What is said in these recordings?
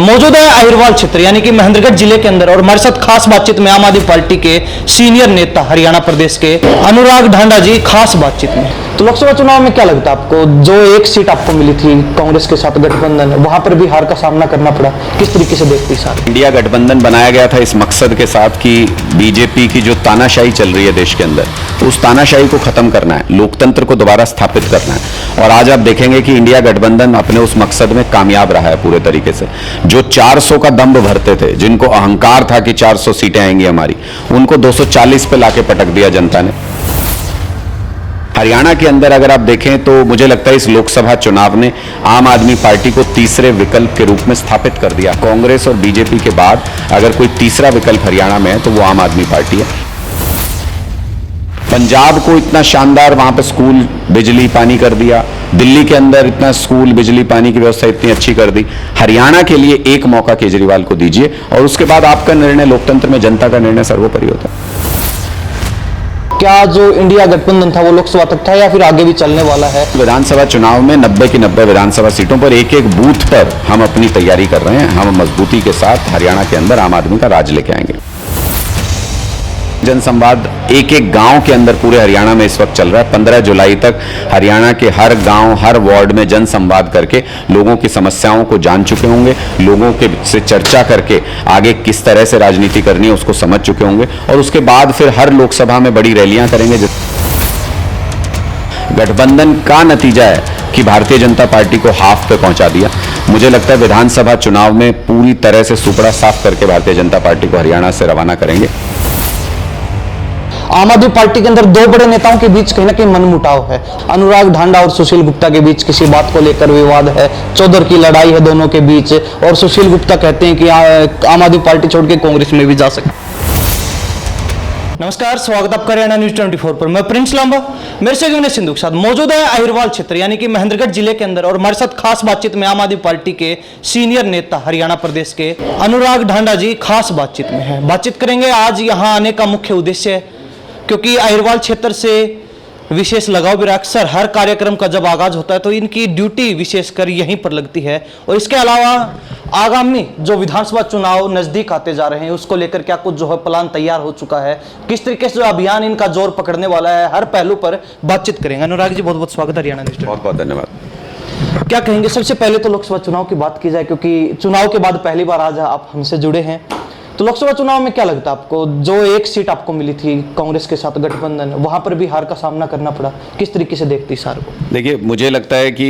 मौजूद है अहिरवाल क्षेत्र यानी कि महेंद्रगढ़ जिले के अंदर और हमारे साथ खास बातचीत में आम आदमी पार्टी के सीनियर नेता हरियाणा प्रदेश के अनुराग ढांडा जी खास बातचीत में। तो लोकसभा चुनाव में क्या लगता है आपको, जो एक सीट आपको मिली थी कांग्रेस के साथ गठबंधन, वहां पर भी हार का सामना करना पड़ा, किस तरीके से देखती सर? इंडिया गठबंधन बनाया गया था इस मकसद के साथ कि बीजेपी की जो तानाशाही चल रही है देश के अंदर, उस तानाशाही को खत्म करना है, लोकतंत्र को दोबारा स्थापित करना है। और आज आप देखेंगे कि इंडिया गठबंधन अपने उस मकसद में कामयाब रहा है पूरे तरीके से। जो 400 का दंभ भरते थे, जिनको अहंकार था कि 400 सीटें आएंगी हमारी, उनको 240 पे लाके पटक दिया जनता ने। हरियाणा के अंदर अगर आप देखें तो मुझे लगता है इस लोकसभा चुनाव ने आम आदमी पार्टी को तीसरे विकल्प के रूप में स्थापित कर दिया। कांग्रेस और बीजेपी के बाद अगर कोई तीसरा विकल्प हरियाणा में है तो वो आम आदमी पार्टी है। पंजाब को इतना शानदार वहां पे स्कूल बिजली पानी कर दिया, दिल्ली के अंदर इतना स्कूल बिजली पानी की व्यवस्था इतनी अच्छी कर दी। हरियाणा के लिए एक मौका केजरीवाल को दीजिए और उसके बाद आपका निर्णय, लोकतंत्र में जनता का निर्णय सर्वोपरि होता है। क्या जो इंडिया गठबंधन था वो लोकसभा तक था या फिर आगे भी चलने वाला है? विधानसभा चुनाव में 90 की 90 विधानसभा सीटों पर एक एक बूथ पर हम अपनी तैयारी कर रहे हैं। हम मजबूती के साथ हरियाणा के अंदर आम आदमी का राज लेके आएंगे। जनसंवाद एक एक गांव के अंदर पूरे हरियाणा में इस वक्त चल रहा है। 15 जुलाई तक हरियाणा के हर गांव, हर वार्ड में जनसंवाद करके लोगों की समस्याओं को जान चुके होंगे, लोगों के से चर्चा करके आगे किस तरह से राजनीति करनी है उसको समझ चुके होंगे और उसके बाद फिर हर लोकसभा में बड़ी रैलियां करेंगे। गठबंधन का नतीजा है कि भारतीय जनता पार्टी को हाफ पे पहुंचा दिया। मुझे लगता है विधानसभा चुनाव में पूरी तरह से सुपड़ा साफ करके भारतीय जनता पार्टी को हरियाणा से रवाना करेंगे। आम आदमी पार्टी के अंदर दो बड़े नेताओं के बीच कहीं ना कहीं मनमुटाव है। अनुराग ढांडा और सुशील गुप्ता के बीच किसी बात को लेकर विवाद है, चौधर की लड़ाई है दोनों के बीच, और सुशील गुप्ता कहते हैं कि आम आदमी पार्टी छोड़ के कांग्रेस में भी जा सकते। नमस्कार, स्वागत आपका हरियाणा न्यूज 24 पर। मैं प्रिंस लांबा, मेरे से विनय सिंधु के साथ मौजूद है अहिरवाल क्षेत्र यानी कि महेंद्रगढ़ जिले के अंदर और हमारे साथ खास बातचीत में आम आदमी पार्टी के सीनियर नेता हरियाणा प्रदेश के अनुराग ढांडा जी खास बातचीत में है। बातचीत करेंगे। आज यहाँ आने का मुख्य उद्देश्य, क्योंकि अहिरवाल क्षेत्र से विशेष लगाव भी रहा। अक्सर हर कार्यक्रम का जब आगाज होता है तो इनकी ड्यूटी विशेषकर यहीं पर लगती है। और इसके अलावा आगामी जो विधानसभा चुनाव नजदीक आते जा रहे हैं उसको लेकर क्या कुछ जो है प्लान तैयार हो चुका है, किस तरीके से जो अभियान इनका जोर पकड़ने वाला है, हर पहलू पर बातचीत करेंगे। अनुराग जी, बहुत बहुत स्वागत है हरियाणा न्यूज। बहुत बहुत धन्यवाद। क्या कहेंगे? सबसे पहले तो लोकसभा चुनाव की बात की जाए, क्योंकि चुनाव के बाद पहली बार आज आप हमसे जुड़े हैं। तो लोकसभा चुनाव में क्या लगता है आपको, जो एक सीट आपको मिली थी कांग्रेस के साथ गठबंधन, वहां पर भी हार का सामना करना पड़ा, किस तरीके से देखती सर को? देखिए, मुझे लगता है कि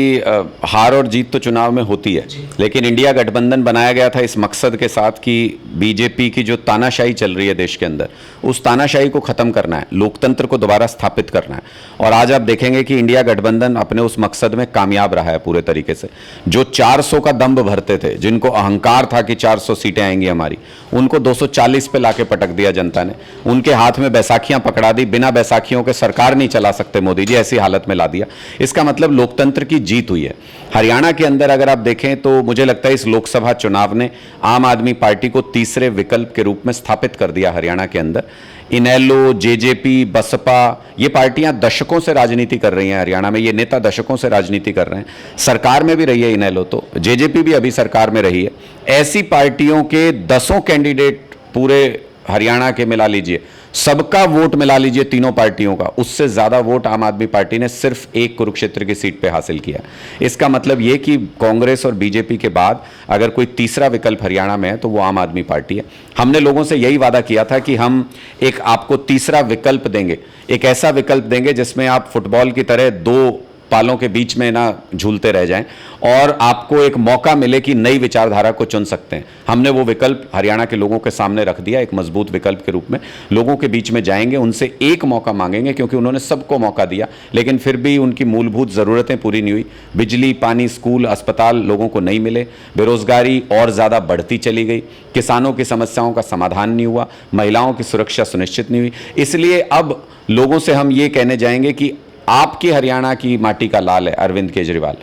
हार और जीत तो चुनाव में होती है, लेकिन इंडिया गठबंधन बनाया गया था इस मकसद के साथ कि बीजेपी की जो तानाशाही चल रही है देश के अंदर, उस तानाशाही को खत्म करना है, लोकतंत्र को दोबारा स्थापित करना है। और आज आप देखेंगे कि इंडिया गठबंधन अपने उस मकसद में कामयाब रहा है पूरे तरीके से। जो 400 का दंभ भरते थे, जिनको अहंकार था कि 400 सीटें आएंगी हमारी, उनको 240 पे लाके पटक दिया जनता ने। उनके हाथ में बैसाखियां पकड़ा दी, बिना बैसाखियों के सरकार नहीं चला सकते मोदी जी, ऐसी हालत में ला दिया। इसका मतलब लोकतंत्र की जीत हुई है। हरियाणा के अंदर अगर आप देखें तो मुझे लगता है इस लोकसभा चुनाव ने आम आदमी पार्टी को तीसरे विकल्प के रूप में स्थापित कर दिया हरियाणा के अंदर। इनेलो, जेजेपी, बसपा, ये पार्टियां दशकों से राजनीति कर रही हैं हरियाणा में, ये नेता दशकों से राजनीति कर रहे हैं। सरकार में भी रही है इनेलो, तो जेजेपी भी अभी सरकार में रही है। ऐसी पार्टियों के 10 कैंडिडेट पूरे हरियाणा के मिला लीजिए, सबका वोट मिला लीजिए तीनों पार्टियों का, उससे ज्यादा वोट आम आदमी पार्टी ने सिर्फ एक कुरुक्षेत्र की सीट पे हासिल किया। इसका मतलब यह कि कांग्रेस और बीजेपी के बाद अगर कोई तीसरा विकल्प हरियाणा में है तो वो आम आदमी पार्टी है। हमने लोगों से यही वादा किया था कि हम एक आपको तीसरा विकल्प देंगे, एक ऐसा विकल्प देंगे जिसमें आप फुटबॉल की तरह दो पालों के बीच में ना झूलते रह जाएं और आपको एक मौका मिले कि नई विचारधारा को चुन सकते हैं। हमने वो विकल्प हरियाणा के लोगों के सामने रख दिया, एक मजबूत विकल्प के रूप में। लोगों के बीच में जाएंगे, उनसे एक मौका मांगेंगे, क्योंकि उन्होंने सबको मौका दिया लेकिन फिर भी उनकी मूलभूत ज़रूरतें पूरी नहीं हुई। बिजली, पानी, स्कूल, अस्पताल लोगों को नहीं मिले, बेरोजगारी और ज़्यादा बढ़ती चली गई, किसानों की समस्याओं का समाधान नहीं हुआ, महिलाओं की सुरक्षा सुनिश्चित नहीं हुई। इसलिए अब लोगों से हम ये कहने जाएंगे कि आपकी हरियाणा की माटी का लाल है अरविंद केजरीवाल।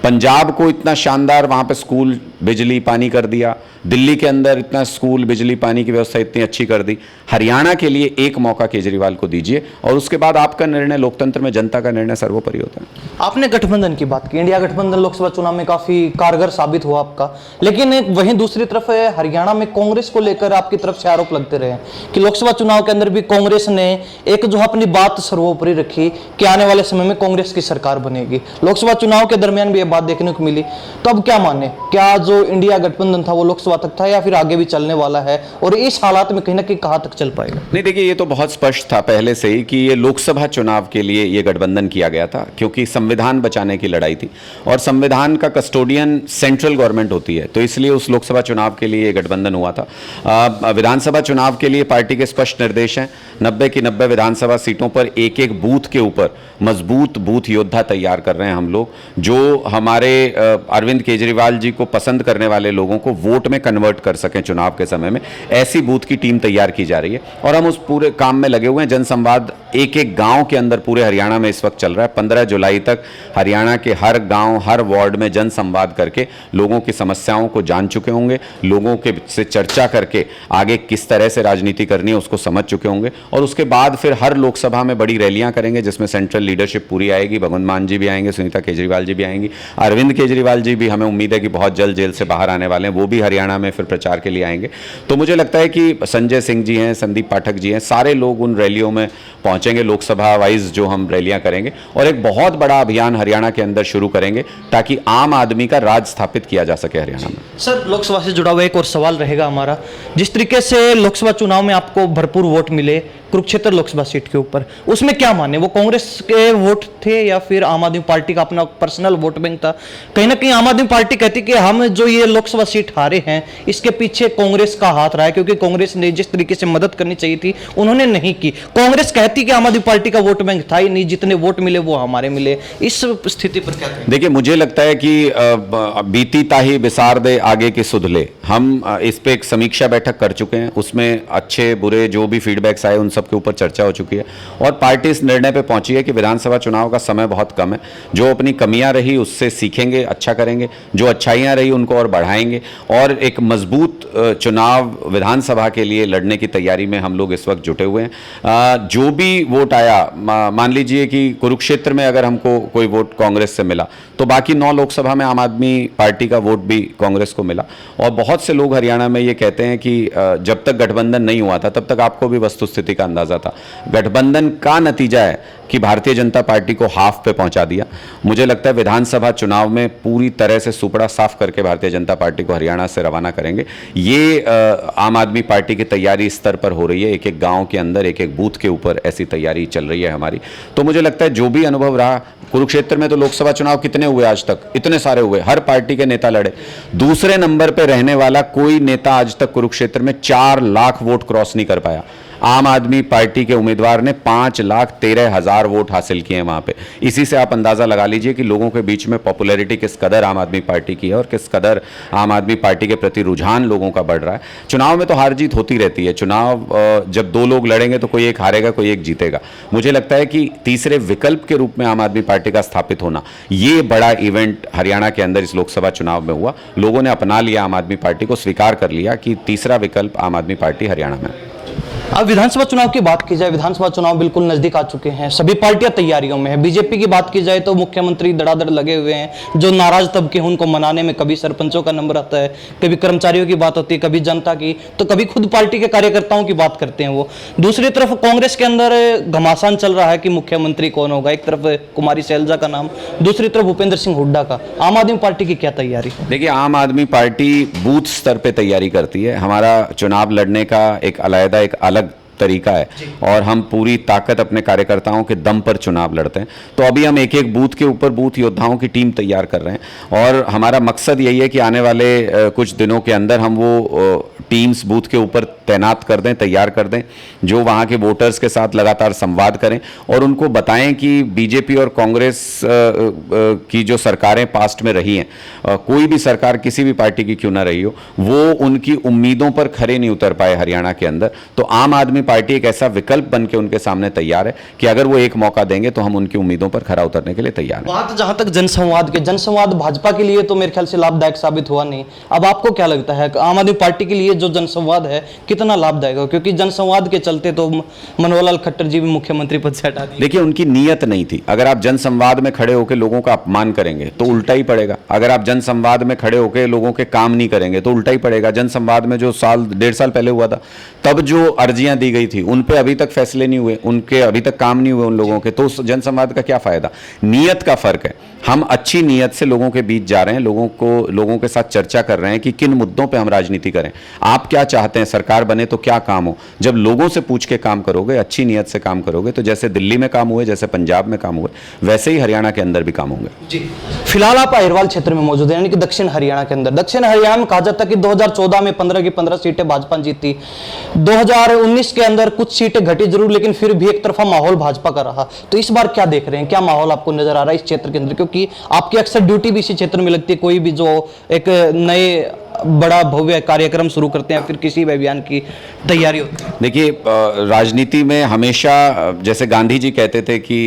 पंजाब को इतना शानदार वहां पे स्कूल बिजली पानी कर दिया, दिल्ली के अंदर इतना स्कूल बिजली पानी की व्यवस्था इतनी अच्छी कर दी। हरियाणा के लिए एक मौका केजरीवाल को दीजिए और उसके बाद आपका निर्णय, लोकतंत्र में जनता का निर्णय सर्वोपरि होता है। आपने गठबंधन की बात की, इंडिया गठबंधन लोकसभा चुनाव में काफी कारगर साबित हुआ आपका, लेकिन एक वहीं दूसरी तरफ हरियाणा में कांग्रेस को लेकर आपकी तरफ से आरोप लगते रहे कि लोकसभा चुनाव के अंदर भी कांग्रेस ने एक जो अपनी बात सर्वोपरि रखी कि आने वाले समय में कांग्रेस की सरकार बनेगी। लोकसभा चुनाव के दरमियान भी यह बात देखने को मिली, तो अब क्या माने, क्या जो इंडिया गठबंधन था वो लोकसभा तक था या फिर आगे भी चलने वाला है, और इस हालात में कहीं ना कहीं कहां तक चल पाएगा? नहीं, देखिए ये तो बहुत स्पष्ट था पहले से ही कि ये लोकसभा चुनाव के लिए ये गठबंधन किया गया था, क्योंकि संविधान बचाने की लड़ाई थी और संविधान का कस्टोडियन सेंट्रल गवर्नमेंट होती है, तो इसलिए उस लोकसभा चुनाव के लिए ये गठबंधन हुआ था। विधानसभा चुनाव के लिए पार्टी के स्पष्ट निर्देश हैं, 90 की 90 विधानसभा सीटों पर एक एक बूथ के ऊपर मजबूत बूथ योद्धा तैयार कर रहे हैं हम लोग, जो हमारे अरविंद केजरीवाल जी को पसंद करने वाले लोगों को वोट में कन्वर्ट कर सकें चुनाव के समय में। ऐसी बूथ की टीम तैयार की जा रही है और हम उस पूरे काम में लगे हुए हैं। जनसंवाद एक एक गांव के अंदर पूरे हरियाणा में इस वक्त चल रहा है। 15 जुलाई तक हरियाणा के हर गांव, हर वार्ड में जनसंवाद करके लोगों की समस्याओं को जान चुके होंगे, लोगों के से चर्चा करके आगे किस तरह से राजनीति करनी है उसको समझ चुके होंगे, और उसके बाद फिर हर लोकसभा में बड़ी रैलियां करेंगे जिसमें सेंट्रल लीडरशिप पूरी आएगी। भगवंत मान जी भी आएंगे, सुनीता केजरीवाल जी भी आएंगी, अरविंद केजरीवाल जी भी हमें उम्मीद है कि बहुत जल्द जेल से बाहर आने वाले हैं, वो भी हरियाणा में फिर प्रचार के लिए आएंगे। तो मुझे लगता है कि संजय सिंह जी हैं, संदीप पाठक जी हैं, सारे लोग उन रैलियों में पहुंचेंगे, लोकसभा वाइज जो हम रैलियां करेंगे, और एक बहुत बड़ा अभियान हरियाणा के अंदर शुरू करेंगे ताकि आम आदमी का राज स्थापित किया जा सके हरियाणा में। सर, लोकसभा से जुड़ा हुआ एक और सवाल रहेगा हमारा, जिस तरीके से लोकसभा चुनाव में आपको भरपूर वोट मिले कुरुक्षेत्र लोकसभा सीट के ऊपर, उसमें क्या माने, वो कांग्रेस के वोट थे या फिर आम आदमी पार्टी का अपना पर्सनल वोट बैंक था? कहीं ना कहीं आम आदमी पार्टी कहती कि हम जो ये लोकसभा सीट हारे हैं इसके पीछे कांग्रेस का हाथ रहा है, क्योंकि कांग्रेस ने जिस तरीके से मदद करनी चाहिए थी उन्होंने नहीं की। कांग्रेस कहती कि आम आदमी पार्टी का वोट बैंक था ही नहीं, जितने वोट मिले वो हमारे मिले। इस स्थिति पर क्या कहें? देखिए, मुझे लगता है कि बीती ताही बिसार दे आगे के सुधले, हम इस पे एक समीक्षा बैठक कर चुके हैं, उसमें अच्छे बुरे जो भी फीडबैक्स आए उन सब के ऊपर चर्चा हो चुकी है और पार्टी इस निर्णय पे पहुंची है कि विधानसभा चुनाव का समय बहुत कम है, जो अपनी कमियां रही उससे सीखेंगे, अच्छा करेंगे, जो अच्छाइयां रही उनको और बढ़ाएंगे, और एक मजबूत चुनाव विधानसभा के लिए लड़ने की तैयारी में हम लोग इस वक्त जुटे हुए हैं। जो भी वोट आया, मान लीजिए कि कुरुक्षेत्र में अगर हमको कोई वोट कांग्रेस से मिला तो बाकी 9 लोकसभा में आम आदमी पार्टी का वोट भी कांग्रेस को मिला। और बहुत से लोग हरियाणा में ये कहते हैं कि जब तक गठबंधन नहीं हुआ था तब तक आपको भी वस्तुस्थिति का अंदाजा था। गठबंधन का नतीजा है कि भारतीय जनता पार्टी को हाफ पे पहुंचा दिया। मुझे लगता है विधानसभा चुनाव में पूरी तरह से सुपड़ा साफ करके भारतीय जनता पार्टी को हरियाणा से रवाना करेंगे। ये आम आदमी पार्टी की तैयारी स्तर पर हो रही है, एक एक गांव के अंदर, एक एक बूथ के ऊपर ऐसी तैयारी चल रही है हमारी। तो मुझे लगता है जो भी अनुभव रहा, कुरुक्षेत्र में तो लोकसभा चुनाव कितने हुए आज तक, इतने सारे हुए, हर पार्टी के नेता लड़े। दूसरे नंबर पर रहने वाला कोई नेता आज तक कुरुक्षेत्र में 4 लाख वोट क्रॉस नहीं कर पाया। आम आदमी पार्टी के उम्मीदवार ने 5,13,000 वोट हासिल किए हैं वहां पे। इसी से आप अंदाजा लगा लीजिए कि लोगों के बीच में पॉपुलैरिटी किस कदर आम आदमी पार्टी की है और किस कदर आम आदमी पार्टी के प्रति रुझान लोगों का बढ़ रहा है। चुनाव में तो हार जीत होती रहती है। चुनाव जब 2 लोग लड़ेंगे तो कोई एक हारेगा, कोई एक जीतेगा। मुझे लगता है कि तीसरे विकल्प के रूप में आम आदमी पार्टी का स्थापित होना, ये बड़ा इवेंट हरियाणा के अंदर इस लोकसभा चुनाव में हुआ। लोगों ने अपना लिया, आम आदमी पार्टी को स्वीकार कर लिया कि तीसरा विकल्प आम आदमी पार्टी हरियाणा में। अब विधानसभा चुनाव की बात की जाए, विधानसभा चुनाव बिल्कुल नजदीक आ चुके हैं, सभी पार्टियां तैयारियों में है। बीजेपी की बात की जाए तो मुख्यमंत्री धड़ाधड़ लगे हुए हैं, जो नाराज तबके हैं उनको मनाने में कभी सरपंचों का नंबर आता है, कभी कर्मचारियों की बात होती है, कभी जनता की, तो कभी खुद पार्टी के कार्यकर्ताओं की बात करते हैं वो। दूसरी तरफ कांग्रेस के अंदर घमासान चल रहा है कि मुख्यमंत्री कौन होगा, एक तरफ कुमारी शैलजा का नाम, दूसरी तरफ भूपेंद्र सिंह हुड्डा का। आम आदमी पार्टी की क्या तैयारी है? देखिए, आम आदमी पार्टी बूथ स्तर पे तैयारी करती है। हमारा चुनाव लड़ने का एक अलग तरीका है और हम पूरी ताकत अपने कार्यकर्ताओं के दम पर चुनाव लड़ते हैं। तो अभी हम एक एक बूथ के ऊपर बूथ योद्धाओं की टीम तैयार कर रहे हैं और हमारा मकसद यही है कि आने वाले कुछ दिनों के अंदर हम वो टीम्स बूथ के ऊपर तैनात कर दें, तैयार कर दें, जो वहाँ के वोटर्स के साथ लगातार संवाद करें और उनको बताएं कि बीजेपी और कांग्रेस की जो सरकारें पास्ट में रही हैं, कोई भी सरकार किसी भी पार्टी की क्यों ना रही हो, वो उनकी उम्मीदों पर खरे नहीं उतर पाए हरियाणा के अंदर। तो आम आदमी पार्टी एक ऐसा विकल्प बन के उनके सामने तैयार है कि अगर वो एक मौका देंगे तो हम उनकी उम्मीदों पर खरा उतरने के लिए तैयार हैं। बात जहां तक जनसंवाद भाजपा के लिए तो मेरे ख्याल से लाभदायक साबित हुआ नहीं। अब आपको क्या लगता है आम आदमी पार्टी के लिए जो जनसंवाद है कितना लाभदायक है? क्योंकि जनसंवाद के चलते तो मनोहर लाल खट्टर जी भी मुख्यमंत्री पद से हटा दिए। देखिए, उनकी नीयत नहीं थी। अगर आप जनसंवाद में खड़े होकर लोगों का अपमान करेंगे तो उल्टा ही पड़ेगा। अगर आप जनसंवाद में खड़े होकर लोगों के काम नहीं करेंगे तो उल्टा ही पड़ेगा। जनसंवाद में जो डेढ़ साल पहले हुआ था, तब जो अर्जियां दी गई थी उन पे अभी तक फैसले नहीं हुए, उनके अभी तक काम नहीं हुए उन लोगों के, तो उस जनसंवाद का क्या फायदा? नीयत का फर्क है। हम अच्छी नीयत से लोगों के बीच जा रहे हैं, लोगों के साथ चर्चा कर रहे हैं कि किन मुद्दों पे हम राजनीति करें, आप क्या चाहते हैं, सरकार बने तो क्या काम हो। जब लोगों से पूछ के काम करोगे, अच्छी नीयत से काम करोगे, तो जैसे दिल्ली में काम हुए, जैसे पंजाब में काम हुए, वैसे ही हरियाणा के अंदर भी काम होंगे। जी, फिलहाल आप अहिरवाल क्षेत्र में मौजूद हैं, यानी कि दक्षिण हरियाणा के अंदर। दक्षिण हरियाणा में कहा जाता है कि 2014 में 15 की 15 सीटें भाजपा जीती। 2019 के अंदर कुछ सीटें घटी जरूर, लेकिन फिर भी एक तरफा माहौल भाजपा का रहा। तो इस बार क्या देख रहे हैं, क्या माहौल आपको नजर आ रहा है इस क्षेत्र के अंदर? क्योंकि आपकी अक्सर ड्यूटी भी इसी क्षेत्र में लगती है। कोई भी जो एक नए बड़ा भव्य कार्यक्रम शुरू करते हैं, फिर किसी भी अभियान की तैयारी होती है। देखिए, राजनीति में हमेशा, जैसे गांधी जी कहते थे कि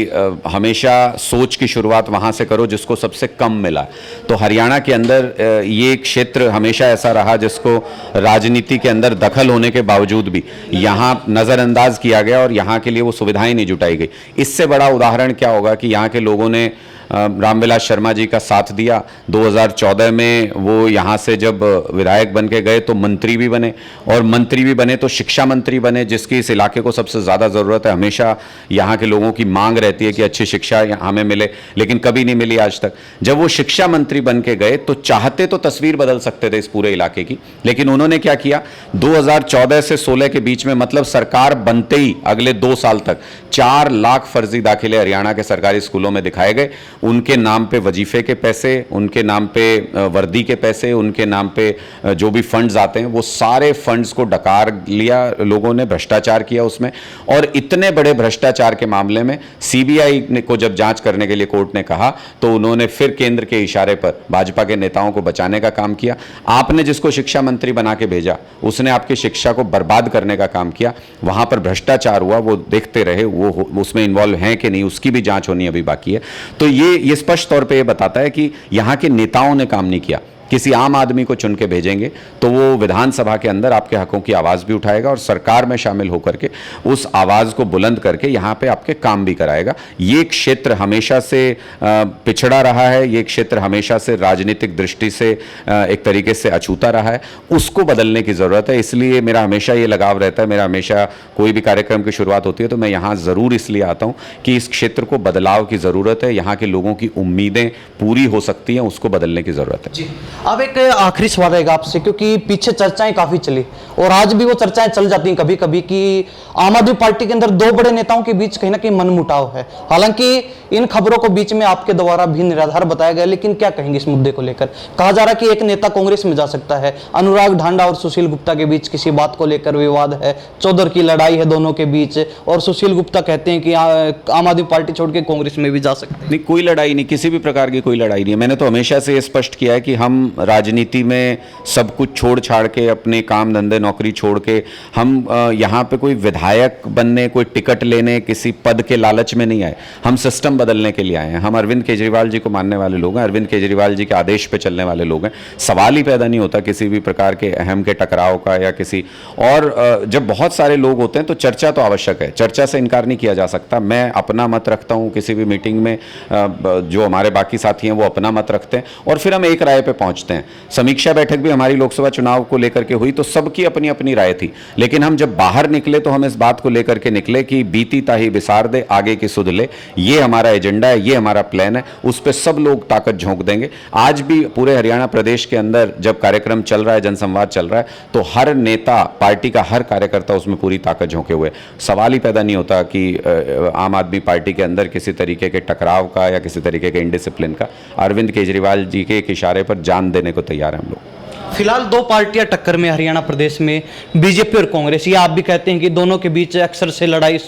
हमेशा सोच की शुरुआत वहां से करो जिसको सबसे कम मिला। तो हरियाणा के अंदर ये क्षेत्र हमेशा ऐसा रहा जिसको राजनीति के अंदर दखल होने के बावजूद भी यहाँ नज़रअंदाज किया गया और यहाँ के लिए वो सुविधाएं नहीं जुटाई गई। इससे बड़ा उदाहरण क्या होगा कि यहाँ के लोगों ने रामविलास शर्मा जी का साथ दिया। 2014 में वो यहाँ से जब विधायक बन के गए तो मंत्री भी बने, और मंत्री भी बने तो शिक्षा मंत्री बने, जिसकी इस इलाके को सबसे ज़्यादा ज़रूरत है। हमेशा यहाँ के लोगों की मांग रहती है कि अच्छी शिक्षा हमें मिले, लेकिन कभी नहीं मिली आज तक। जब वो शिक्षा मंत्री बन के गए तो चाहते तो तस्वीर बदल सकते थे इस पूरे इलाके की, लेकिन उन्होंने क्या किया, 2014 से 16 के बीच में, मतलब सरकार बनते ही अगले 2 साल तक 4 लाख फर्जी दाखिले हरियाणा के सरकारी स्कूलों में दिखाए गए। उनके नाम पे वजीफे के पैसे, उनके नाम पे वर्दी के पैसे, उनके नाम पे जो भी फंड्स आते हैं, वो सारे फंड्स को डकार लिया लोगों ने, भ्रष्टाचार किया उसमें। और इतने बड़े भ्रष्टाचार के मामले में सीबीआई को जब जांच करने के लिए कोर्ट ने कहा तो उन्होंने फिर केंद्र के इशारे पर भाजपा के नेताओं को बचाने का काम किया। आपने जिसको शिक्षा मंत्री बना के भेजा, उसने आपकी शिक्षा को बर्बाद करने का काम किया। वहां पर भ्रष्टाचार हुआ, वो देखते रहे, वो उसमें इन्वॉल्व हैं कि नहीं, उसकी भी जांच होनी अभी बाकी है। तो ये स्पष्ट तौर पे ये बताता है कि यहाँ के नेताओं ने काम नहीं किया। किसी आम आदमी को चुन के भेजेंगे तो वो विधानसभा के अंदर आपके हकों की आवाज़ भी उठाएगा और सरकार में शामिल होकर के उस आवाज़ को बुलंद करके यहाँ पे आपके काम भी कराएगा। ये क्षेत्र हमेशा से पिछड़ा रहा है, ये क्षेत्र हमेशा से राजनीतिक दृष्टि से एक तरीके से अछूता रहा है, उसको बदलने की ज़रूरत है। इसलिए मेरा हमेशा ये लगाव रहता है, मेरा हमेशा कोई भी कार्यक्रम की शुरुआत होती है तो मैं यहाँ ज़रूर इसलिए आता हूँ कि इस क्षेत्र को बदलाव की ज़रूरत है, यहाँ के लोगों की उम्मीदें पूरी हो सकती हैं, उसको बदलने की ज़रूरत है। अब एक आखिरी सवाल रहेगा आपसे, क्योंकि पीछे चर्चाएं काफी चली और आज भी वो चर्चाएं चल जाती हैं कभी कभी कि आम आदमी पार्टी के अंदर 2 बड़े नेताओं के बीच कहीं ना कहीं मनमुटाव है। हालांकि इन खबरों को बीच में आपके द्वारा भी निराधार बताया गया, लेकिन क्या कहेंगे इस मुद्दे को लेकर? कहा जा रहा है कि एक नेता कांग्रेस में जा सकता है, अनुराग ढांडा और सुशील गुप्ता के बीच किसी बात को लेकर विवाद है, चौधर की लड़ाई है दोनों के बीच, और सुशील गुप्ता कहते हैं कि आम आदमी पार्टी छोड़ के कांग्रेस में भी जा सकते हैं। नहीं, कोई लड़ाई नहीं, किसी भी प्रकार की कोई लड़ाई नहीं है। मैंने तो हमेशा से ये स्पष्ट किया है कि हम राजनीति में सब कुछ छोड़ छाड़ के, अपने काम धंधे नौकरी छोड़ के, हम यहाँ पे कोई विधायक बनने, कोई टिकट लेने, किसी पद के लालच में नहीं आए। हम सिस्टम बदलने के लिए आए हैं। हम अरविंद केजरीवाल जी को मानने वाले लोग हैं, अरविंद केजरीवाल जी के आदेश पे चलने वाले लोग हैं। सवाल ही पैदा नहीं होता किसी भी प्रकार के अहम के टकराव का या किसी और। जब बहुत सारे लोग होते हैं तो चर्चा तो आवश्यक है, चर्चा से इनकार नहीं किया जा सकता। मैं अपना मत रखता हूँ किसी भी मीटिंग में, जो हमारे बाकी साथी हैं वो अपना मत रखते हैं और फिर हम एक राय पे पहुँचते हैं। समीक्षा बैठक भी हमारी लोकसभा चुनाव को लेकर के हुई तो सबकी अपनी अपनी राय थी, लेकिन हम जब बाहर निकले तो हम इस बात को लेकर के निकले कि बीती ताही बिसार दे, आगे की सुध ले। ये हमारा एजेंडा है, ये हमारा प्लान है, उस पर सब लोग ताकत झोंक देंगे। आज भी पूरे हरियाणा प्रदेश के अंदर जब कार्यक्रम चल रहा है, जनसंवाद चल रहा है, तो हर नेता, पार्टी का हर कार्यकर्ता उसमें पूरी ताकत झोंके हुए। सवाल ही पैदा नहीं होता कि आम आदमी पार्टी के अंदर किसी तरीके के टकराव का या किसी तरीके के इनडिसिप्लिन का। अरविंद केजरीवाल जी के एक इशारे पर जान देने को तैयार हैं हम लोग। फिलहाल दो पार्टियां टक्कर में हरियाणा प्रदेश में, बीजेपी और कांग्रेस। ये आप भी कहते हैं कि दोनों के बीच अक्सर से लड़ाई,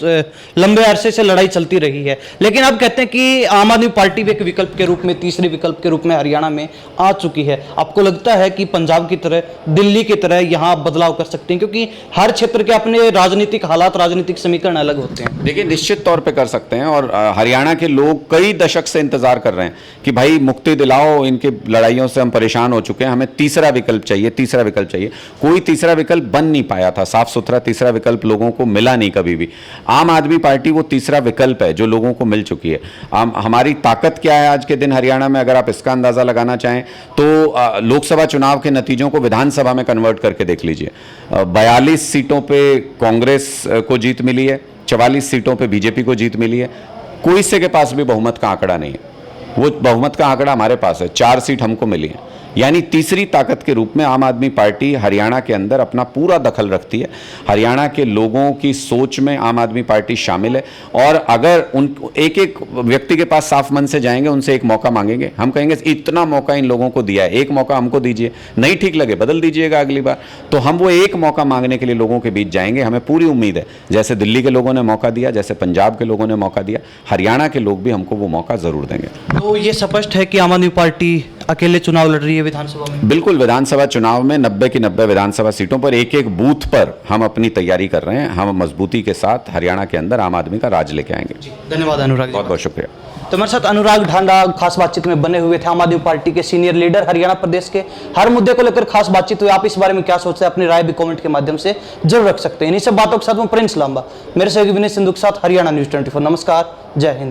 लंबे अरसे से लड़ाई चलती रही है, लेकिन अब कहते हैं कि आम आदमी पार्टी भी एक विकल्प के रूप में, तीसरे विकल्प के रूप में हरियाणा में आ चुकी है। आपको लगता है कि पंजाब की तरह, दिल्ली की तरह यहाँ बदलाव कर सकते हैं, क्योंकि हर क्षेत्र के अपने राजनीतिक हालात, राजनीतिक समीकरण अलग होते हैं? देखिए, निश्चित तौर पे कर सकते हैं, और हरियाणा के लोग कई दशक से इंतजार कर रहे हैं कि भाई मुक्ति दिलाओ, इनके लड़ाइयों से हम परेशान हो चुके हैं, हमें तीसरा विकल्प चाहिए, तीसरा विकल्प चाहिए। कोई तीसरा विकल्प बन नहीं पाया था, साफ सुथरा तीसरा विकल्प लोगों को मिला नहीं कभी भी। आम आदमी पार्टी वो तीसरा विकल्प है जो लोगों को मिल चुकी है। हमारी ताकत क्या है आज के दिन हरियाणा में, अगर आप इसका अंदाजा लगाना चाहें तो लोकसभा चुनाव के नतीजों को विधानसभा में कन्वर्ट करके देख लीजिए। 42 सीटों पे कांग्रेस को जीत मिली है, 44 सीटों पे बीजेपी को जीत मिली है। कोई से के पास भी बहुमत का आंकड़ा नहीं है, वो बहुमत का आंकड़ा हमारे पास है, 4 सीट हमको मिली है। यानी तीसरी ताकत के रूप में आम आदमी पार्टी हरियाणा के अंदर अपना पूरा दखल रखती है। हरियाणा के लोगों की सोच में आम आदमी पार्टी शामिल है, और अगर उन एक एक व्यक्ति के पास साफ मन से जाएंगे, उनसे एक मौका मांगेंगे, हम कहेंगे इतना मौका इन लोगों को दिया है, एक मौका हमको दीजिए, नहीं ठीक लगे बदल दीजिएगा अगली बार। तो हम वो एक मौका मांगने के लिए लोगों के बीच जाएंगे। हमें पूरी उम्मीद है, जैसे दिल्ली के लोगों ने मौका दिया, जैसे पंजाब के लोगों ने मौका दिया, हरियाणा के लोग भी हमको वो मौका जरूर देंगे। तो ये स्पष्ट है कि आम आदमी पार्टी अकेले चुनाव लड़ रही है विधानसभा में? बिल्कुल, विधानसभा चुनाव में 90 की 90 विधानसभा सीटों पर एक एक बूथ पर हम अपनी तैयारी कर रहे हैं। हम मजबूती के साथ हरियाणा के अंदर आम आदमी का राज लेके आएंगे। धन्यवाद अनुराग जी। बहुत बहुत शुक्रिया। तो हमारे साथ अनुराग ढांडा खास बातचीत में बने हुए थे, आम आदमी पार्टी के सीनियर लीडर, हरियाणा प्रदेश के। हर मुद्दे को लेकर खास बातचीत हुई। आप इस बारे में क्या सोचते हैं, अपनी राय भी कमेंट के माध्यम से जरूर रख सकते हैं। इन्हीं सब बातों के साथ मैं प्रिंस लांबा, मेरे सहयोगी विनय सिंधु के साथ, हरियाणा न्यूज 24। नमस्कार, जय हिंद।